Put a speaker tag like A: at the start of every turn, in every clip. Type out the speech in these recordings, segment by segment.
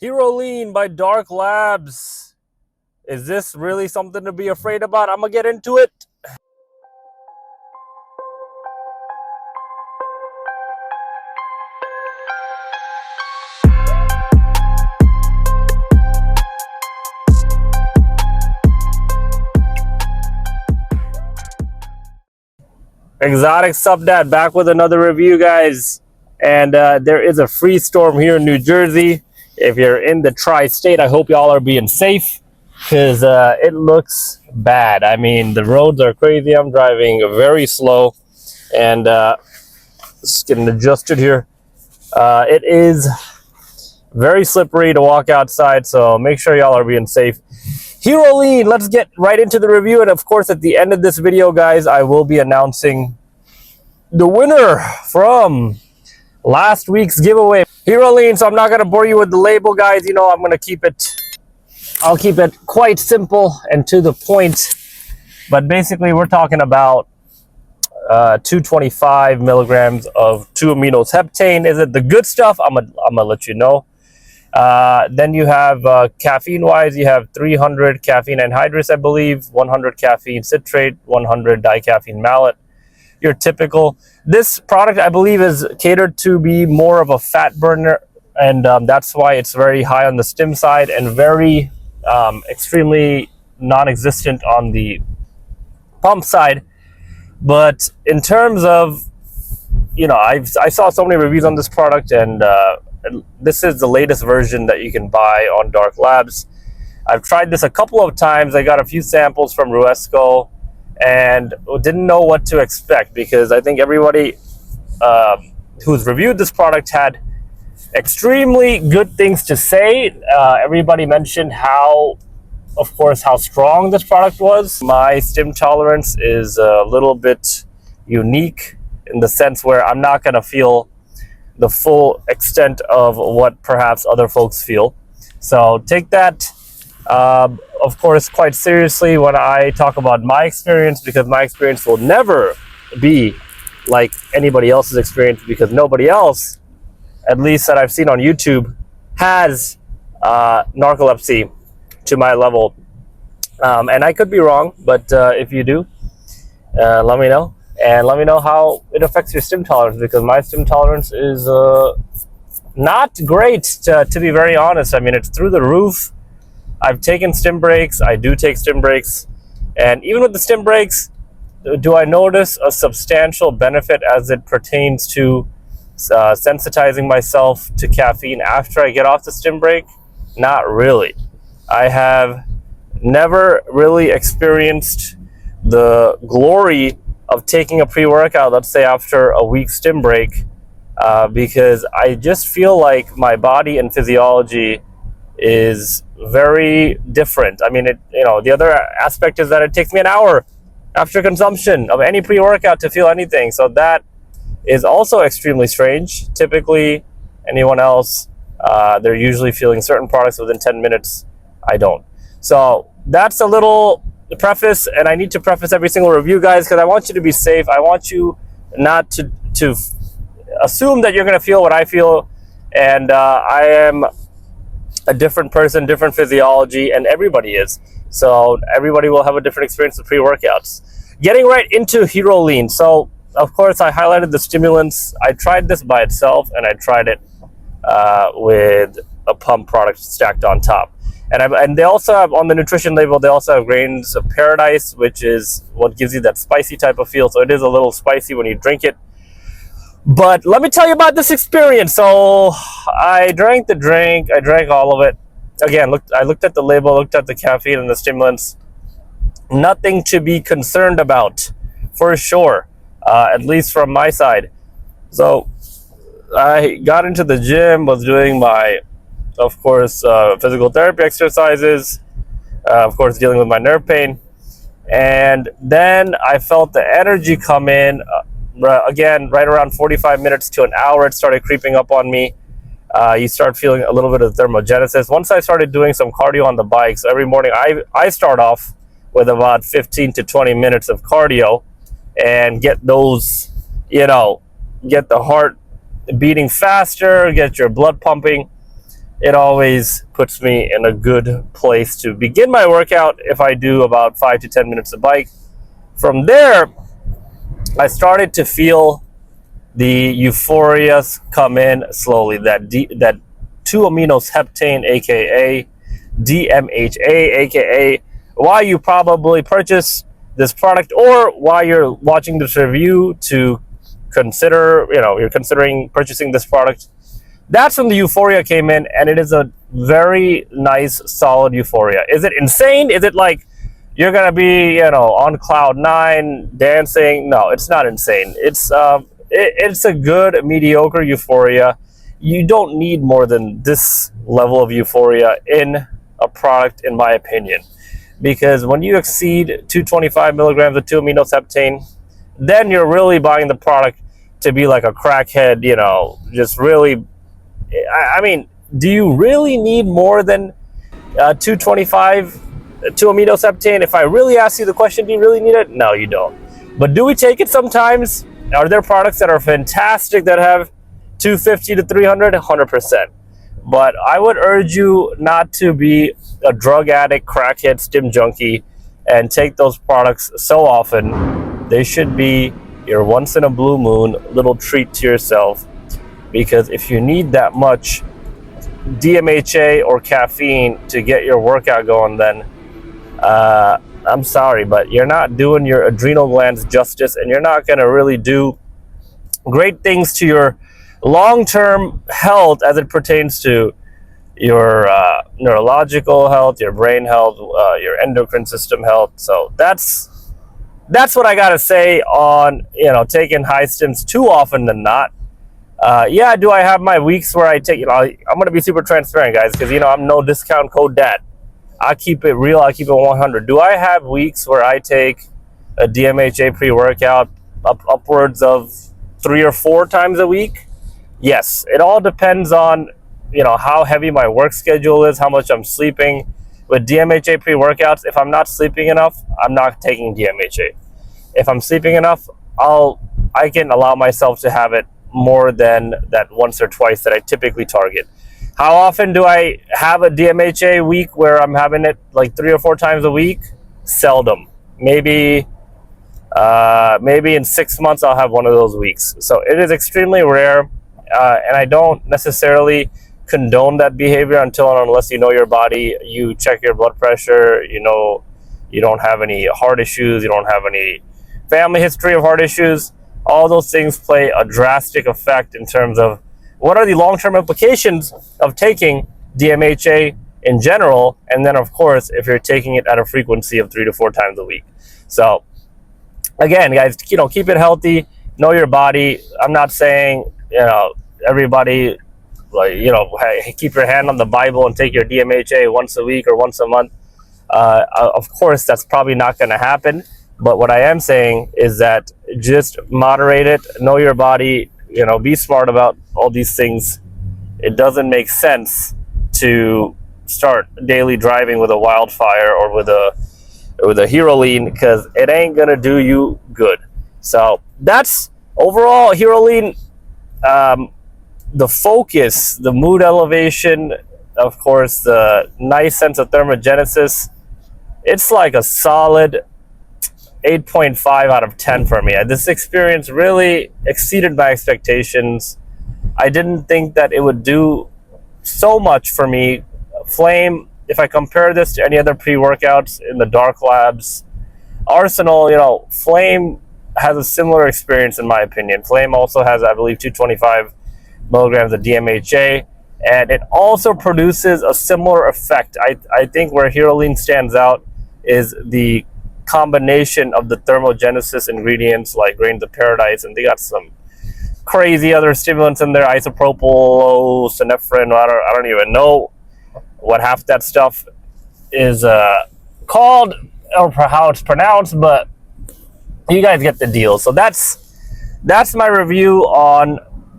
A: Herolean by Dark Labs. Is this really something to be afraid about? I'm gonna get into it. Exotic Subdat back with another review, guys. And there is a freeze storm here in New Jersey. If you're in the tri-state, I hope y'all are being safe, because it looks bad. I mean, the roads are crazy. I'm driving very slow, and just getting adjusted here. It is very slippery to walk outside, so make sure y'all are being safe. Herolean, let's get right into the review. And of course, at the end of this video, guys, I will be announcing the winner from last week's giveaway. Herolean, so I'm not going to bore you with the label, guys. You know, I'm going to keep it, I'll keep it quite simple and to the point. But basically, we're talking about 225 milligrams of 2-aminos heptane. Is it the good stuff? I'm gonna let you know. Then you have caffeine wise, you have 300 caffeine anhydrous, I believe, 100 caffeine citrate, 100 dicaffeine malate. Your typical. This product, I believe, is catered to be more of a fat burner, and that's why it's very high on the STIM side and very extremely non-existent on the pump side. But in terms of, you know, I saw so many reviews on this product, and this is the latest version that you can buy on Dark Labs. I've tried this a couple of times. I got a few samples from Ruesco and didn't know what to expect, because I think everybody who's reviewed this product had extremely good things to say. Everybody mentioned how, of course, how strong this product was. My STIM tolerance is a little bit unique in the sense where I'm not going to feel the full extent of what perhaps other folks feel. So take that, of course, quite seriously when I talk about my experience, because my experience will never be like anybody else's experience, because nobody else, at least that I've seen on YouTube, has narcolepsy to my level. And I could be wrong, but if you do, let me know. And let me know how it affects your STIM tolerance, because my STIM tolerance is not great, to be very honest. I mean, it's through the roof. I've taken STIM breaks. I do take STIM breaks. And even with the STIM breaks, do I notice a substantial benefit as it pertains to sensitizing myself to caffeine after I get off the STIM break? Not really. I have never really experienced the glory of taking a pre-workout, let's say after a week STIM break, because I just feel like my body and physiology is very different. I mean, the other aspect is that it takes me an hour after consumption of any pre-workout to feel anything. So that is also extremely strange. Typically, anyone else, they're usually feeling certain products within 10 minutes. I don't. So that's a little preface, and I need to preface every single review, guys, because I want you to be safe. I want you not to assume that you're going to feel what I feel, and I am a different person, different physiology, and everybody is. So everybody will have a different experience with pre-workouts. Getting right into Herolean. So, of course, I highlighted the stimulants. I tried this by itself, and I tried it with a pump product stacked on top. And they also have, on the nutrition label, they also have grains of paradise, which is what gives you that spicy type of feel. So it is a little spicy when you drink it. But let me tell you about this experience. So I drank the drink. I drank all of it. Again, I looked at the label, looked at the caffeine and the stimulants. Nothing to be concerned about, for sure, at least from my side. So I got into the gym, was doing my, of course, physical therapy exercises, of course, dealing with my nerve pain. And then I felt the energy come in, again, right around 45 minutes to an hour, it started creeping up on me. You start feeling a little bit of thermogenesis. Once I started doing some cardio on the bike, so every morning I start off with about 15 to 20 minutes of cardio and get those, get the heart beating faster, get your blood pumping. it always puts me in a good place to begin my workout if I do about 5 to 10 minutes of bike. From there, I started to feel the euphorias come in slowly. That 2-aminos heptane, aka DMHA, aka why you probably purchase this product, or why you're watching this review to consider, you're considering purchasing this product. That's when the euphoria came in, and it is a very nice, solid euphoria. Is it insane? Is it like you're gonna be, on cloud 9 dancing? No, it's not insane. It's a good, mediocre euphoria. You don't need more than this level of euphoria in a product, in my opinion, because when you exceed 225 milligrams of 2-aminos heptane, then you're really buying the product to be like a crackhead, just really. I mean, do you really need more than 225 2-aminos heptane? If I really ask you the question, do you really need it? No, you don't. But do we take it sometimes? Are there products that are fantastic that have 250 to 300? 100%. But I would urge you not to be a drug addict, crackhead, stim junkie, and take those products so often. They should be your once in a blue moon little treat to yourself. Because if you need that much DMHA or caffeine to get your workout going, then I'm sorry, but you're not doing your adrenal glands justice, and you're not going to really do great things to your long-term health as it pertains to your neurological health, your brain health, your endocrine system health. So that's what I got to say on taking high stims too often than not. Yeah, do I have my weeks where I take, I'm going to be super transparent, guys, because, I'm no discount code dad. I keep it real. I keep it 100. Do I have weeks where I take a DMHA pre-workout upwards of 3 or 4 times a week? Yes. It all depends on, how heavy my work schedule is, how much I'm sleeping. With DMHA pre-workouts, if I'm not sleeping enough, I'm not taking DMHA. If I'm sleeping enough, I can allow myself to have it more than that once or twice that I typically target. How often do I have a DMHA week where I'm having it like 3 or 4 times a week? Seldom. Maybe in 6 months I'll have one of those weeks. So it is extremely rare, and I don't necessarily condone that behavior until and unless you know your body, you check your blood pressure, you don't have any heart issues, you don't have any family history of heart issues. All those things play a drastic effect in terms of what are the long-term implications of taking DMHA in general, and then of course if you're taking it at a frequency of 3 to 4 times a week. So again, guys, keep it healthy, know your body. I'm not saying everybody keep your hand on the Bible and take your DMHA once a week or once a month. Of course, that's probably not going to happen. But what I am saying is that just moderate it, know your body, be smart about all these things. It doesn't make sense to start daily driving with a Wildfire or with a Herolean, because it ain't gonna do you good. So that's overall Herolean. The focus, the mood elevation, of course, the nice sense of thermogenesis. It's like a solid 8.5 out of 10 for me. This experience really exceeded my expectations. I didn't think that it would do so much for me. Flame, if I compare this to any other pre-workouts in the dark labs, Arsenal, Flame has a similar experience in my opinion. Flame also has, I believe, 225 milligrams of DMHA, and it also produces a similar effect. I think where Herolean stands out is the combination of the thermogenesis ingredients like grains of paradise, and they got some crazy other stimulants in there, isopropyl, synephrine. I don't even know what half that stuff is called or how it's pronounced, but you guys get the deal. So that's my review on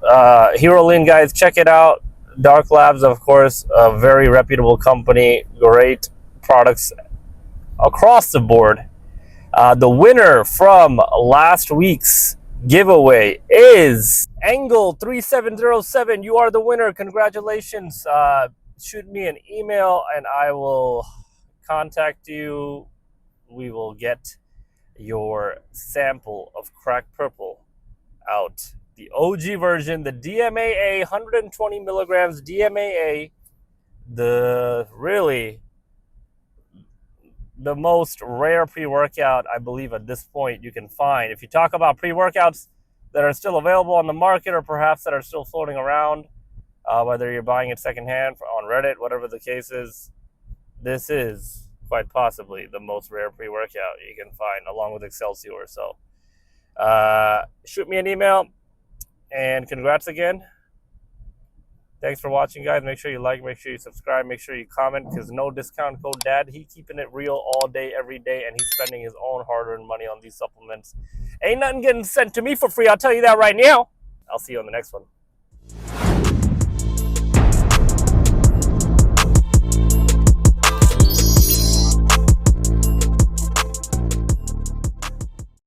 A: Herolean, guys. Check it out. Dark Labs, of course, a very reputable company, great products across the board. The winner from last week's giveaway is Angle 3707. You are the winner. Congratulations. shoot me an email and I will contact you. We will get your sample of crack purple out. The OG version, the DMAA, 120 milligrams DMAA, the most rare pre-workout, I believe, at this point you can find. If you talk about pre-workouts that are still available on the market or perhaps that are still floating around, whether you're buying it secondhand on Reddit, whatever the case is, this is quite possibly the most rare pre-workout you can find, along with Excelsior. So shoot me an email, and congrats again. Thanks for watching, guys. Make sure you like, make sure you subscribe, make sure you comment, because no discount code dad. He keeping it real all day, every day, and he's spending his own hard-earned money on these supplements. Ain't nothing getting sent to me for free, I'll tell you that right now. I'll see you on the next one.